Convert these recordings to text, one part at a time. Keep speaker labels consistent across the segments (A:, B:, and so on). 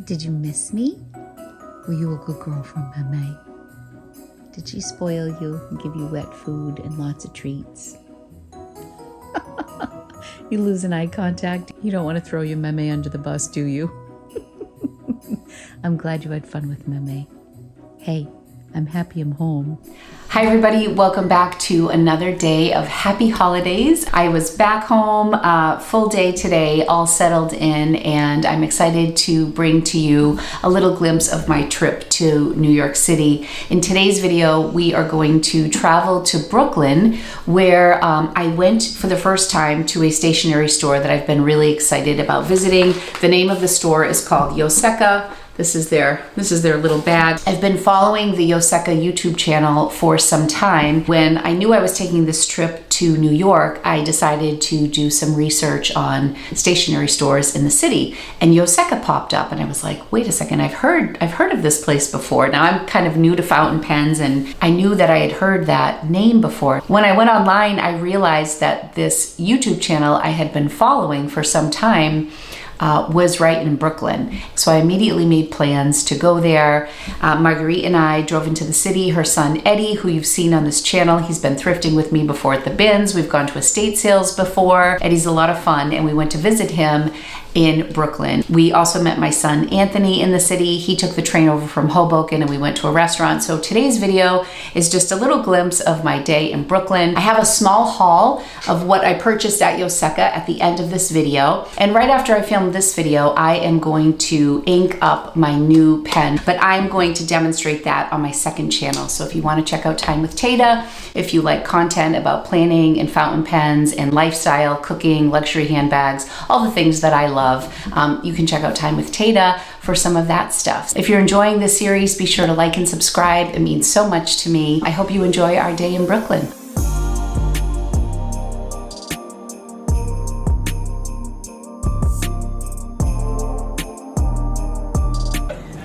A: Did you miss me? Were you a good girl from MA? Did she spoil you and give you wet food and lots of treats? You lose an eye contact. You don't want to throw your meme under the bus, do you? I'm glad you had fun with meme. Hey, I'm happy I'm home. Hi everybody, welcome back to another day of happy holidays. I was back home, full day today, all settled in, and I'm excited to bring to you a little glimpse of my trip to New York City. In today's video, we are going to travel to Brooklyn, where I went for the first time to a stationery store that I've been really excited about visiting. The name of the store is called Yoseka. This is their little bag. I've been following the Yoseka YouTube channel for some time. When I knew I was taking this trip to New York, I decided to do some research on stationery stores in the city, and Yoseka popped up, and I was like, wait a second, I've heard of this place before. Now I'm kind of new to fountain pens, and I knew that I had heard that name before. When I went online, I realized that this YouTube channel I had been following for some time was right in Brooklyn. So I immediately made plans to go there. Marguerite and I drove into the city. Her son Eddie, who you've seen on this channel, he's been thrifting with me before at the bins. We've gone to estate sales before. Eddie's a lot of fun, and we went to visit him in Brooklyn. We also met my son Anthony in the city. He took the train over from Hoboken and we went to a restaurant. So today's video is just a little glimpse of my day in Brooklyn. I have a small haul of what I purchased at Yoseka at the end of this video. And right after I film this video, I am going to ink up my new pen, but I'm going to demonstrate that on my second channel. So if you want to check out Time with Tata, if you like content about planning and fountain pens and lifestyle, cooking, luxury handbags, all the things that I love, you can check out Time with Tata for some of that stuff. If you're enjoying this series, be sure to like and subscribe. It means so much to me. I hope you enjoy our day in Brooklyn.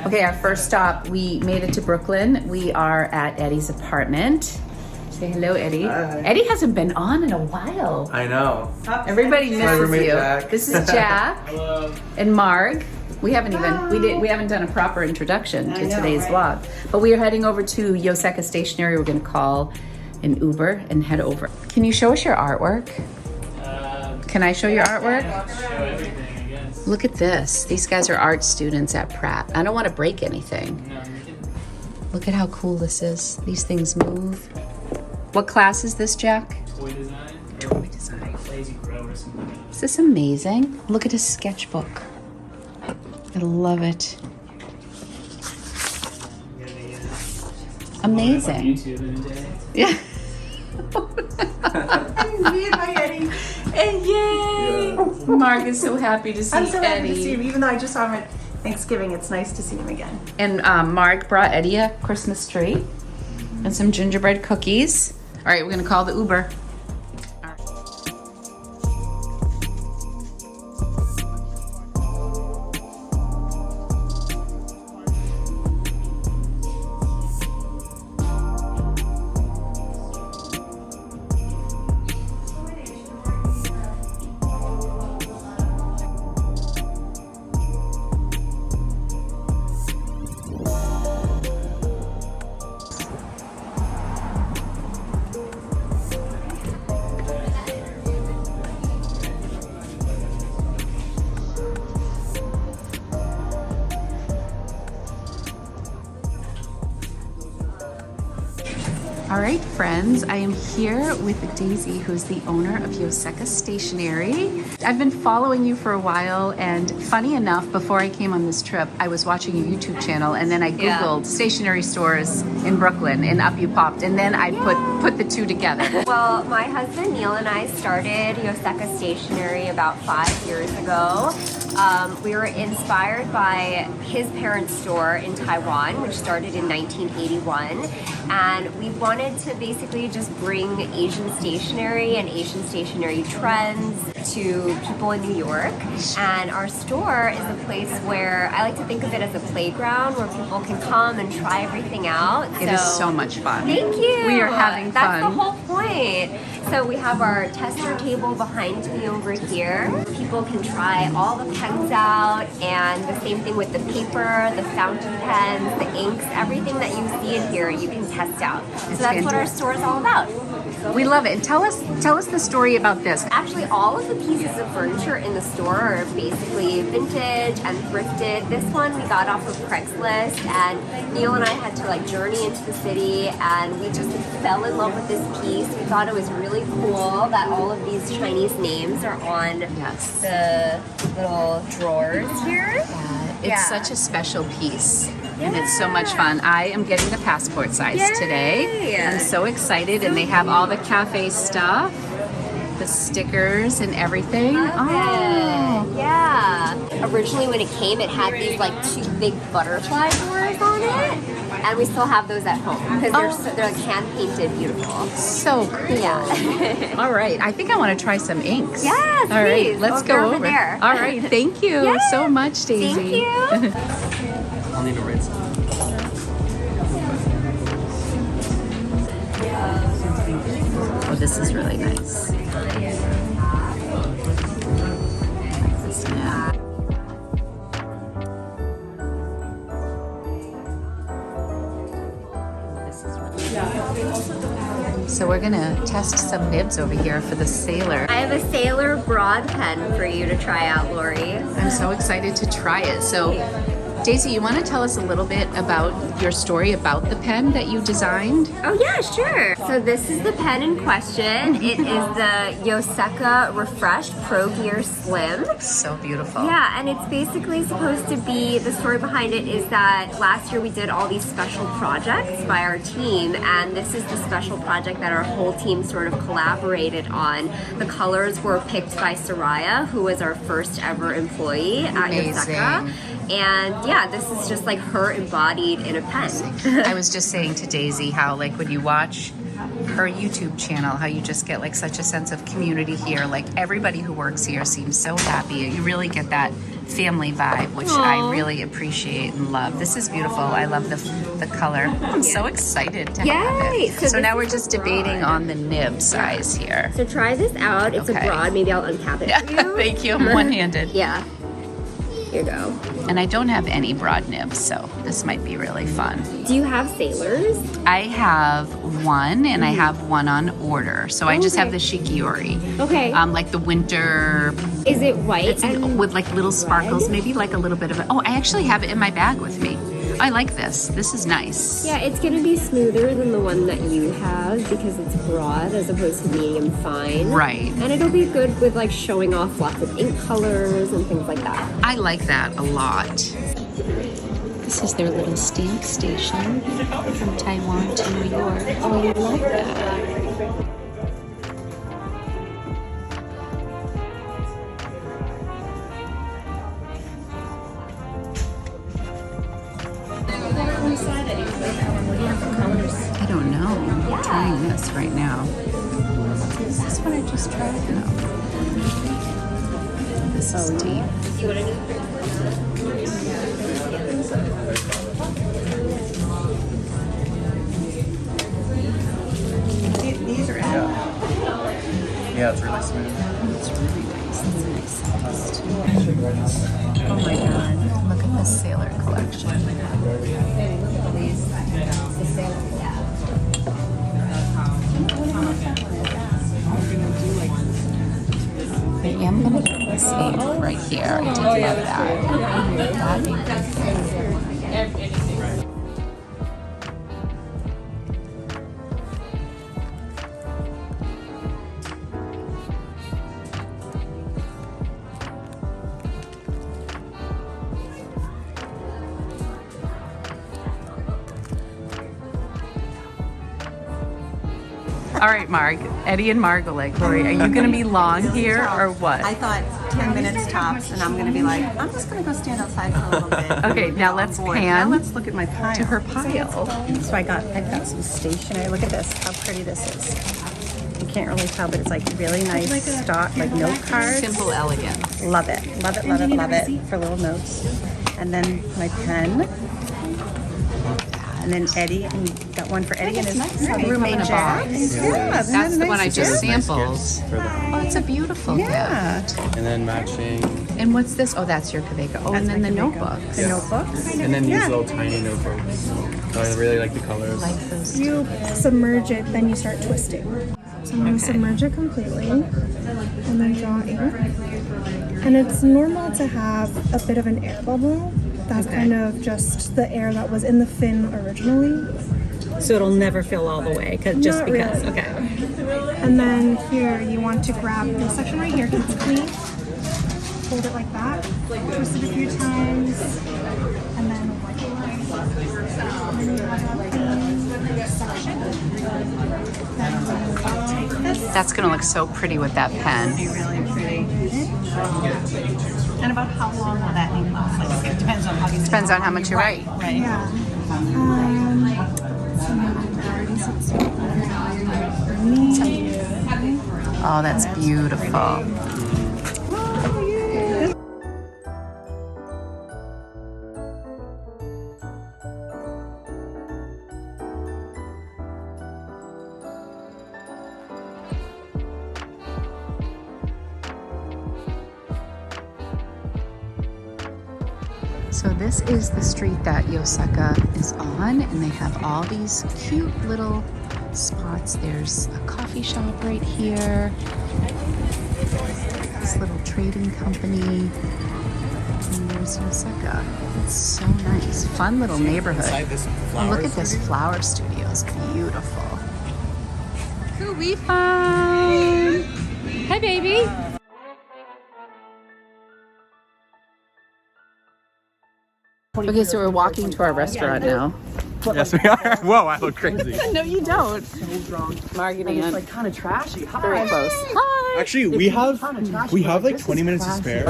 A: Okay, our first stop, we made it to Brooklyn. We are at Eddie's apartment. Say hello, Eddie.
B: Hi.
A: Eddie hasn't been on in a while.
B: I know.
A: Everybody misses you.
B: Jack.
A: This is Jack.
B: Hello.
A: And Marg. We haven't done a proper introduction to today's vlog. But we are heading over to Yoseka Stationery. We're gonna call an Uber and head over. Can you show us your artwork? Can I show your artwork?
C: Show everything, I guess.
A: Look at this. These guys are art students at Pratt. I don't want to break anything.
C: No, you didn't.
A: Look at how cool this is. These things move. What class is this, Jack?
C: Toy design.
A: Toy design.
C: Lazy grow or something.
A: Is this amazing? Look at his sketchbook. I love it. Amazing.
C: YouTube in a day.
A: Yeah.
D: Me and my Eddie.
A: And yay! Mark is so happy to see
D: I'm so happy to see
A: Eddie.
D: him, even though I just saw him at Thanksgiving. It's nice to see him again.
A: And Mark brought Eddie a Christmas tree and some gingerbread cookies. All right, we're gonna call the Uber. All right, friends, I am here with Daisy, who's the owner of Yoseka Stationery. I've been following you for a while, and funny enough, before I came on this trip, I was watching your YouTube channel, and then I Googled stationery stores in Brooklyn, and up you popped, and then I put the two together.
E: Well, my husband Neil and I started Yoseka Stationery about 5 years ago. We were inspired by his parents' store in Taiwan, which started in 1981, and we wanted to basically just bring Asian stationery and Asian stationery trends to people in New York. And our store is a place where I like to think of it as a playground where people can come and try everything out.
A: It is so much fun.
E: Thank you.
A: We are having fun.
E: That's the whole point. So we have our tester table behind me over here. People can try all the pens out, and the same thing with the paper, the fountain pens, the inks, everything that you see in here you can test out. So that's what our store is all about.
A: We love it. And tell us the story about this.
E: Actually, all of the pieces of furniture in the store are basically vintage and thrifted. This one we got off of Craigslist, and Neil and I had to like journey into the city, and we just fell in love with this piece. We thought it was really cool that all of these Chinese names are on the little drawers here.
A: It's such a special piece. And it's so much fun. I am getting the passport size today. I'm so excited, and they have all the cafe stuff, the stickers and everything.
E: Yeah. Originally when it came, it had these like 2 big butterfly doors on it, and we still have those at home because they're like hand painted, beautiful.
A: So cool.
E: Yeah.
A: All right. I think I want to try some inks.
E: Yes,
A: all right.
E: please.
A: Let's go over
E: there.
A: All right. Thank you so much, Daisy.
E: Thank you.
C: I'll need to write some.
A: Oh, this is really nice. Yeah. So we're gonna test some nibs over here for the Sailor.
E: I have a Sailor broad pen for you to try out, Lori.
A: I'm so excited to try it. So, Daisy, you want to tell us a little bit about your story about the pen that you designed?
E: Oh yeah, sure. So this is the pen in question. It is the Yoseka Refreshed Pro Gear Slim.
A: So beautiful.
E: Yeah, and it's basically supposed to be, the story behind it is that last year we did all these special projects by our team, and this is the special project that our whole team sort of collaborated on. The colors were picked by Soraya, who was our first ever employee at Yoseka. And yeah, this is just like her embodied in a pen.
A: I was just saying to Daisy how like when you watch her YouTube channel, how you just get like such a sense of community here. Like everybody who works here seems so happy. You really get that family vibe, which I really appreciate and love. This is beautiful. I love the color. I'm so excited to have it. So now we're just debating on the nib size here.
E: So try this out. It's a broad. Maybe I'll uncap it for you.
A: Thank you. I'm one-handed.
E: Yeah. Here you go.
A: And I don't have any broad nibs, so this might be really fun.
E: Do you have Sailors?
A: I have one, and I have one on order. So I just have the Shikiori.
E: Okay.
A: Like the winter.
E: Is it white?
A: It's with like little sparkles, maybe like a little bit of it. Oh, I actually have it in my bag with me. I like this. This is nice.
E: Yeah, it's going to be smoother than the one that you have because it's broad as opposed to medium fine.
A: Right.
E: And it'll be good with like showing off lots of ink colors and things like that.
A: I like that a lot. This is their little stamp station from Taiwan to New York. Oh, I love that. I don't know. I'm trying this right now. Is this what I just tried? No. This is deep.
D: These are
C: Yeah, it's really smooth.
A: It's really nice. It's a nice size too. Oh my god. Look at this Sailor collection. I am going to put this ink right here. I did love that. That ink right there. All right, Marg, Eddie and Marg are like, Lori, are you going to be long here or what?
D: I thought 10 minutes tops, and I'm going to be like, I'm just going to go stand outside for a little bit.
A: Okay, now let's
D: Now
A: pan
D: let's look at my pile.
A: to her pile.
D: So I've got some stationery. Look at this, how pretty this is. can't really tell, but it's like really nice stock, like note cards.
A: Simple elegance.
D: Love it, love it, love it, love it for little notes. And then my pen. And then Eddie, and you got one for Eddie and his roommate Jack. Yeah,
A: That's the one I just
C: Nice
A: sampled.
C: gifts for them.
A: Oh, it's a beautiful
D: Yeah.
A: gift.
C: And then matching.
A: And what's this? Oh, that's your Kaveika. Oh, and
D: That's
A: then
D: my
A: the
D: Kaveika.
A: notebooks.
D: The notebooks.
C: And then these
D: Yeah.
C: little tiny notebooks. I really like the colors.
A: Like those.
B: You submerge it, then you start twisting. So I'm going to submerge it completely and then draw ink. And it's normal to have a bit of an air bubble. That's kind of just the air that was in the fin originally.
D: So it'll never fill all the way, just
B: Not
D: because.
B: really.
D: Okay.
B: And then here you want to grab this section right here because it's clean. Hold it like that. Twist it a few times. And then wipe it away. And then you have a clean section. Then take this.
A: That's going to look so pretty with that pen.
D: Really pretty. And about how long will that ink last? Like, it depends on how you
A: Depends on how much you write.
D: Right.
B: Yeah.
A: Oh, that's beautiful. So this is the street that Yoseka is on, and they have all these cute little spots. There's a coffee shop right here, this little trading company, and there's Yoseka. It's so nice. Fun little neighborhood.
C: Inside this
A: Oh, look at
C: flowers
A: this flower studio. It's beautiful. Who we find? Hi, baby. Okay, so we're walking to our restaurant now.
C: Yes, we are. Whoa, I look crazy.
A: No, you don't. Margaret and
F: like kind of trashy.
A: very close. Hi.
C: Actually, we have like 20 minutes to spare.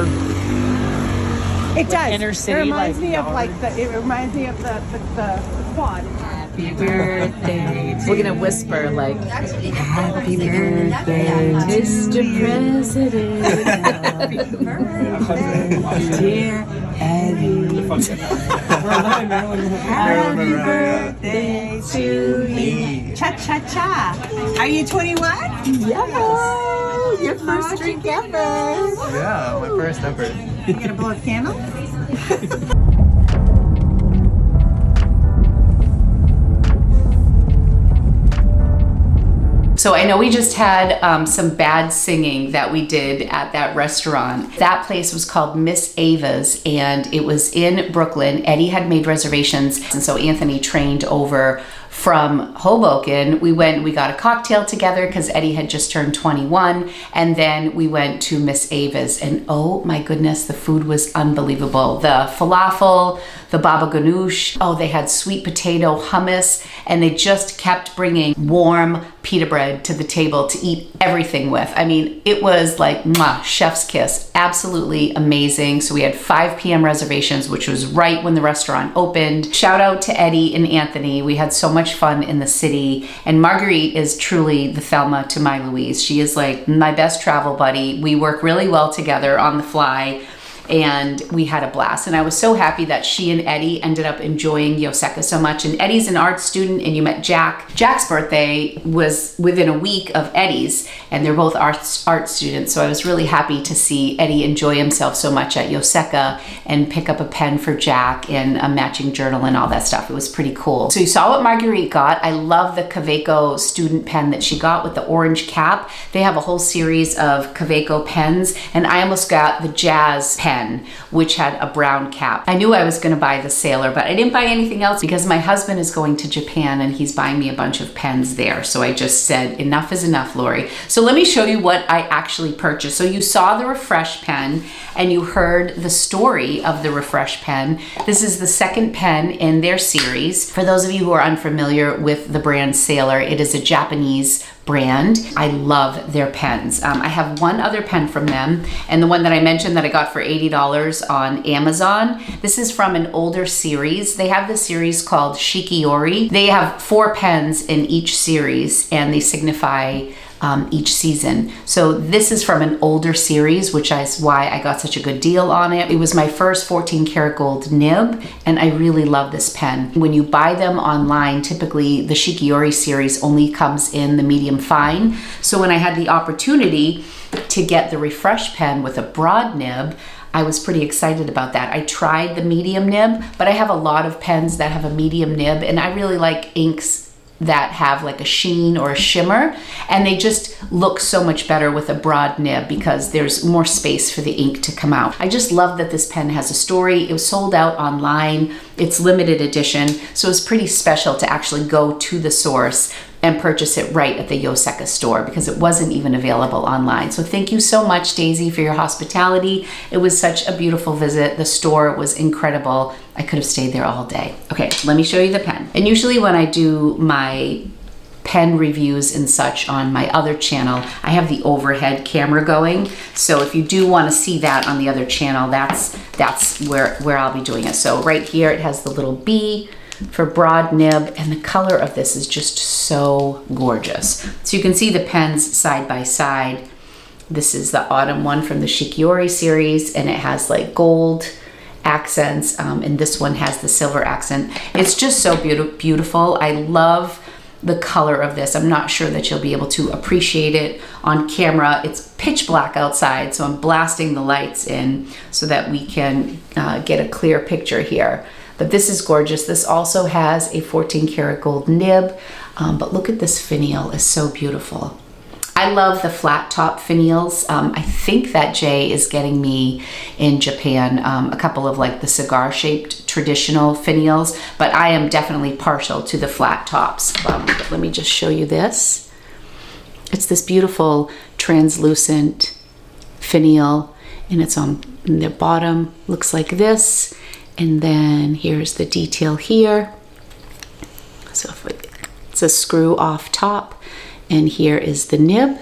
D: It does.
F: inner city,
D: It reminds
F: like,
D: me of it reminds me of the quad.
A: Happy birthday. We're gonna whisper like, Happy birthday, Mr. President. Happy birthday, dear Eddie. Happy birthday to you.
D: Cha cha cha. Are you 21?
A: Yeah, your first drink ever.
C: Yeah, my first ever.
D: You gonna blow a candle?
A: So I know we just had some bad singing that we did at that restaurant. That place was called Miss Ava's, and it was in Brooklyn. Eddie had made reservations, and so Anthony trained over from Hoboken. We got a cocktail together because Eddie had just turned 21, and then we went to Miss Ava's, and oh my goodness, the food was unbelievable. The falafel, the baba ganoush, oh, they had sweet potato hummus, and they just kept bringing warm pita bread to the table to eat everything with. I mean, it was like, mwah, chef's kiss. Absolutely amazing. So we had 5 p.m. reservations, which was right when the restaurant opened. Shout out to Eddie and Anthony. We had so much fun in the city. And Marguerite is truly the Thelma to my Louise. She is like my best travel buddy. We work really well together on the fly, and we had a blast. And I was so happy that she and Eddie ended up enjoying Yoseka so much. And Eddie's an art student, and you met Jack. Jack's birthday was within a week of Eddie's, and they're both art students. So I was really happy to see Eddie enjoy himself so much at Yoseka and pick up a pen for Jack and a matching journal and all that stuff. It was pretty cool. So you saw what Marguerite got. I love the Kaveiko student pen that she got with the orange cap. They have a whole series of Kaveiko pens, and I almost got the Jazz pen, which had a brown cap. I knew I was going to buy the Sailor, but I didn't buy anything else because my husband is going to Japan and he's buying me a bunch of pens there. So I just said, enough is enough, Lori. So let me show you what I actually purchased. So you saw the Refresh pen and you heard the story of the Refresh pen. This is the second pen in their series. For those of you who are unfamiliar with the brand Sailor, it is a Japanese brand. I love their pens. I have one other pen from them, and the one that I mentioned that I got for $80 on Amazon. This is from an older series. They have this series called Shikiori. They have 4 pens in each series, and they signify each season. So this is from an older series, which is why I got such a good deal on it. It was my first 14 karat gold nib, and I really love this pen. When you buy them online, typically the Shikiori series only comes in the medium fine. So when I had the opportunity to get the refresh pen with a broad nib, I was pretty excited about that. I tried the medium nib, but I have a lot of pens that have a medium nib, and I really like inks that have like a sheen or a shimmer, and they just look so much better with a broad nib because there's more space for the ink to come out. I just love that this pen has a story. It was sold out online. It's limited edition, so it's pretty special to actually go to the source and purchase it right at the Yoseka store because it wasn't even available online. So thank you so much, Daisy, for your hospitality. It was such a beautiful visit. The store was incredible. I could have stayed there all day. Okay, let me show you the pen. And usually when I do my pen reviews and such on my other channel, I have the overhead camera going. So if you do want to see that on the other channel, that's where I'll be doing it. So right here, it has the little B for broad nib, and the color of this is just so gorgeous. So you can see the pens side by side. This is the autumn one from the Shikiori series, and it has like gold accents, and this one has the silver accent. It's just so beautiful. I love the color of this. I'm not sure that you'll be able to appreciate it on camera. It's pitch black outside, so I'm blasting the lights in so that we can get a clear picture here. But this is gorgeous. This also has a 14 karat gold nib, but look at this finial, it's so beautiful. I love the flat top finials. I think that Jay is getting me in Japan a couple of like the cigar shaped traditional finials, but I am definitely partial to the flat tops. Let me just show you this. It's this beautiful translucent finial, and it's on the bottom, looks like this. And then here's the detail here. So if it's a screw off top, and here is the nib.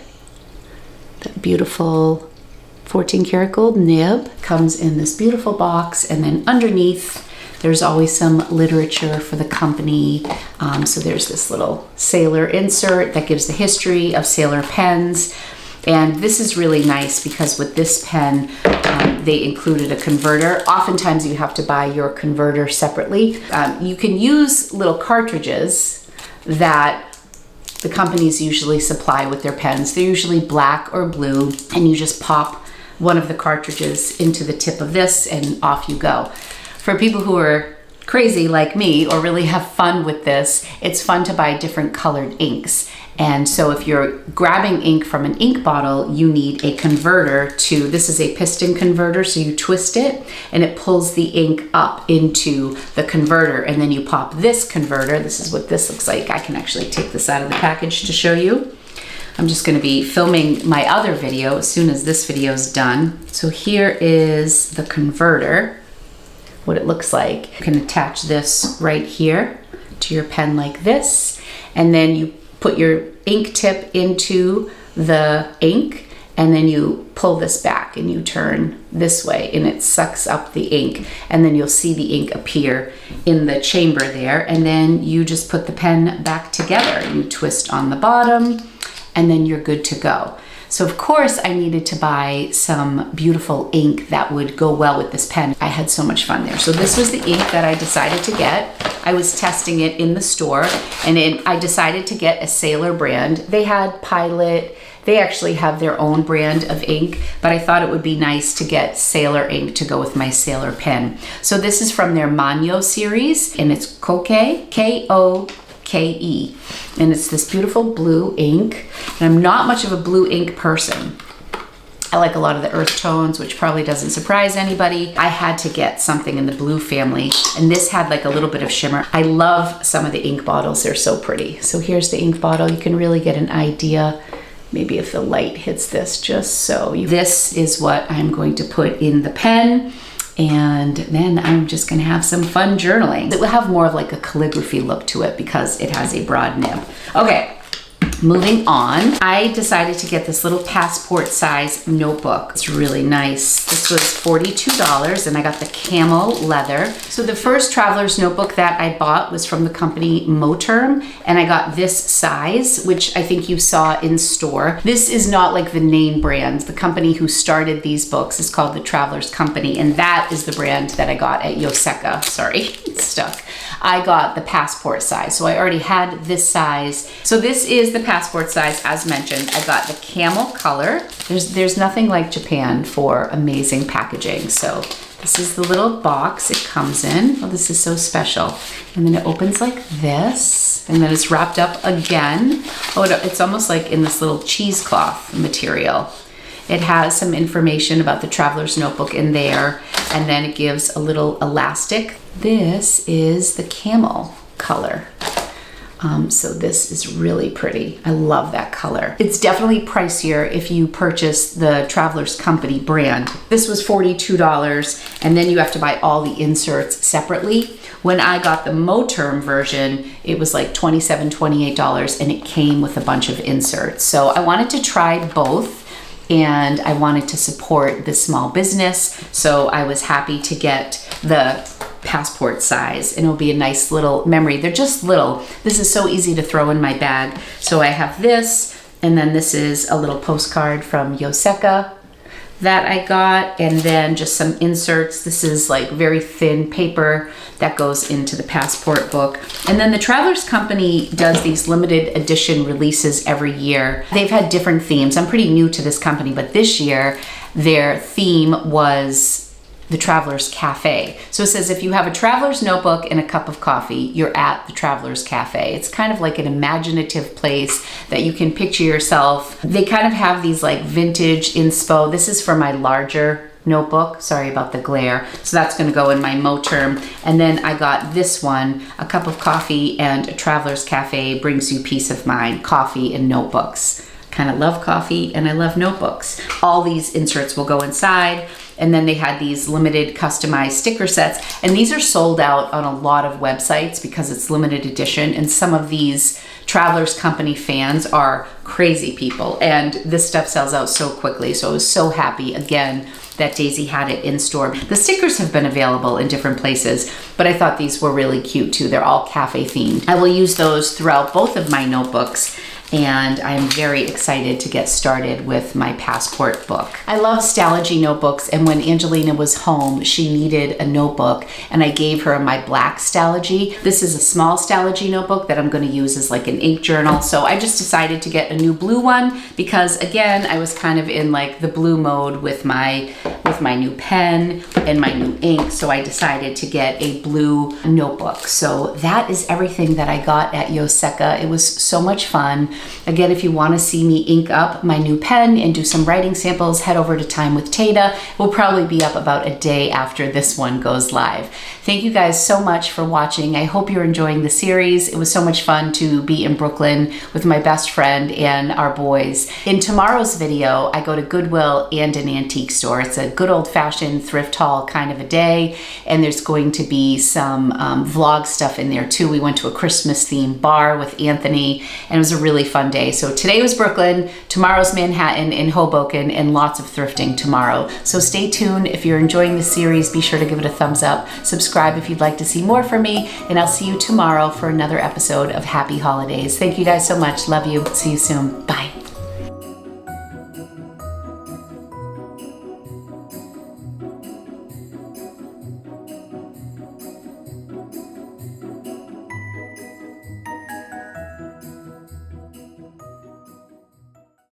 A: That beautiful 14 karat gold nib comes in this beautiful box, and then underneath there's always some literature for the company. So there's this little sailor insert that gives the history of Sailor pens. And this is really nice because with this pen, they included a converter. Oftentimes you have to buy your converter separately. You can use little cartridges that the companies usually supply with their pens. They're usually black or blue, and you just pop one of the cartridges into the tip of this and off you go. For people who are crazy like me or really have fun with this, it's fun to buy different colored inks. And so if you're grabbing ink from an ink bottle, you need a converter to, this is a piston converter, so you twist it and it pulls the ink up into the converter, and then you pop this converter. This is what this looks like. I can actually take this out of the package to show you. I'm just gonna be filming my other video as soon as this video is done. So here is the converter, what it looks like. You can attach this right here to your pen like this, and then you put your ink tip into the ink, and then you pull this back and you turn this way, and it sucks up the ink, and then you'll see the ink appear in the chamber there, and then you just put the pen back together. You twist on the bottom, and then you're good to go. So of course I needed to buy some beautiful ink that would go well with this pen. I had so much fun there. So this was the ink that I decided to get. I was testing it in the store, and I decided to get a Sailor brand. They had Pilot. They actually have their own brand of ink, but I thought it would be nice to get Sailor ink to go with my Sailor pen. So this is from their Manyo series, and it's Koke, K-O-K-E. And it's this beautiful blue ink. And I'm not much of a blue ink person. I like a lot of the earth tones, which probably doesn't surprise anybody. I had to get something in the blue family, and this had like a little bit of shimmer. I love some of the ink bottles. They're so pretty. So here's the ink bottle. You can really get an idea, maybe if the light hits this, just so. This is what I'm going to put in the pen, and then I'm just gonna have some fun journaling. It will have more of like a calligraphy look to it because it has a broad nib. Okay, Moving on, I decided to get this little passport size notebook. It's really nice. This was $42 and I got the camel leather. So the first traveler's notebook that I bought was from the company Moterm, and I got this size, which I think you saw in store. This is not like the name brand. The company who started these books is called the Traveler's Company, and that is the brand that I got at Yoseka. Sorry, it's stuck. I got the passport size. So I already had this size. So this is the passport size as mentioned. I got the camel color. There's nothing like Japan for amazing packaging. So this is the little box it comes in. Oh, this is so special. And then it opens like this, and then it's wrapped up again. Oh, it's almost like in this little cheesecloth material. It has some information about the traveler's notebook in there, and then it gives a little elastic. This is the camel color. So this is really pretty. I love that color. It's definitely pricier if you purchase the Traveler's Company brand. This was $42, and then you have to buy all the inserts separately. When I got the Moterm version, it was like $27, $28, and it came with a bunch of inserts. So I wanted to try both, and I wanted to support this small business. So I was happy to get the passport size, and it'll be a nice little memory. They're just little. This is so easy to throw in my bag. So I have this, and then this is a little postcard from Yoseka that I got, and then just some inserts. This is like very thin paper that goes into the passport book. And then the Traveler's Company does these limited edition releases every year. They've had different themes. I'm pretty new to this company, but this year their theme was the Traveler's Cafe. So it says if you have a traveler's notebook and a cup of coffee, you're at the Traveler's Cafe. It's kind of like an imaginative place that you can picture yourself. They kind of have these like vintage inspo. This is for my larger notebook. Sorry about the glare. So that's gonna go in my Moterm. And then I got this one, a cup of coffee and a Traveler's Cafe brings you peace of mind, coffee and notebooks. Kind of love coffee and I love notebooks. All these inserts will go inside. And then they had these limited customized sticker sets, and these are sold out on a lot of websites because it's limited edition, and some of these Traveler's Company fans are crazy people, and this stuff sells out so quickly. So I was so happy again that Daisy had it in store. The stickers have been available in different places, but I thought these were really cute too. They're all cafe themed. I will use those throughout both of my notebooks, and I'm very excited to get started with my passport book. I love Stalogy notebooks, and when Angelina was home, she needed a notebook, and I gave her my black Stalogy. This is a small Stalogy notebook that I'm gonna use as like an ink journal, so I just decided to get a new blue one because again, I was kind of in like the blue mode with my new pen and my new ink, so I decided to get a blue notebook. So that is everything that I got at Yoseka. It was so much fun. Again, if you want to see me ink up my new pen and do some writing samples, head over to Time with Tata. It will probably be up about a day after this one goes live. Thank you guys so much for watching. I hope you're enjoying the series. It was so much fun to be in Brooklyn with my best friend and our boys. In tomorrow's video, I go to Goodwill and an antique store. It's a good old-fashioned thrift haul kind of a day, and there's going to be some vlog stuff in there too. We went to a Christmas themed bar with Anthony, and it was a really fun day. So today was Brooklyn, tomorrow's Manhattan and Hoboken, and lots of thrifting tomorrow. So stay tuned. If you're enjoying this series, be sure to give it a thumbs up. Subscribe if you'd like to see more from me, and I'll see you tomorrow for another episode of Happy Holidays. Thank you guys so much. Love you. See you soon. Bye.